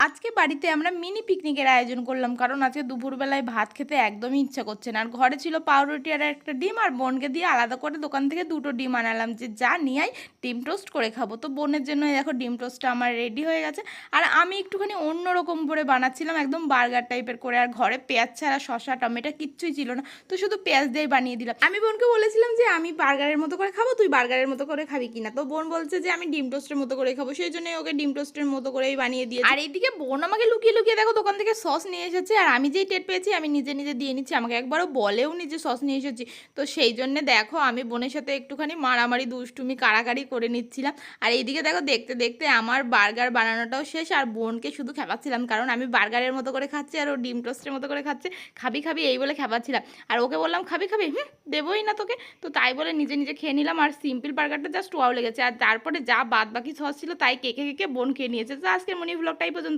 আজকে বাড়িতে আমরা মিনি পিকনিকের আয়োজন করলাম, কারণ আজকে দুপুরবেলায় ভাত খেতে একদমই ইচ্ছা করছে না। আর ঘরে ছিল পাউরুটি আর একটা ডিম, আর বোনকে দিয়ে আলাদা করে দোকান থেকে দুটো ডিম আনালাম যে যা নিয়ে ডিম টোস্ট করে খাবো। তো বোনের জন্য দেখো ডিম টোস্টটা আমার রেডি হয়ে গেছে। আর আমি একটুখানি অন্যরকম করে বানাচ্ছিলাম, একদম বার্গার টাইপের করে। আর ঘরে পেঁয়াজ ছাড়া শসা টমেটো কিচ্ছুই ছিল না, তো শুধু পেঁয়াজ দিয়েই বানিয়ে দিলাম। আমি বোনকে বলেছিলাম যে আমি বার্গারের মতো করে খাবো, তুই বার্গারের মতো করে খাবি কিনা। তো বোন বলছে যে আমি ডিম টোস্টের মতো করে খাবো, সেই জন্যই ওকে ডিম টোস্টের মতো করেই বানিয়ে দিয়েছি। আর এইদিকে বোন আমাকে লুকিয়ে লুকিয়ে দেখো দোকান থেকে সস নিয়ে এসেছে, আর আমি যেই টের পেয়েছি আমি নিজে নিজে দিয়ে নিচ্ছি। আমাকে একবারও বলেও নি যে সস নিয়ে এসেছি। তো সেই জন্য দেখো আমি বোনের সাথে একটুখানি মারামারি দুষ্টুমি কাড়াকাড়ি করে নিচ্ছিলাম। আর এইদিকে দেখো দেখতে দেখতে আমার বার্গার বানানোটাও শেষ, আর বোনকে শুধু খেপাচ্ছিলাম, কারণ আমি বার্গারের মতো করে খাচ্ছি আর ও ডিম টোস্টের মতো করে খাচ্ছে। খাবি খাবি এই বলে খেপাচ্ছিলাম। আর ওকে বললাম খাবি খাবি, দেবোই না তোকে। তো তাই বলে নিজে নিজে খেয়ে নিলাম। আর সিম্পল বার্গারটা জাস্ট ওয়াও লেগেছে। আর তারপরে যা বাদ বাকি সস ছিল তাই কেকে কেকে বোন খেয়ে নিয়েছে। তো আজকের মনি ব্লগটাই পর্যন্ত।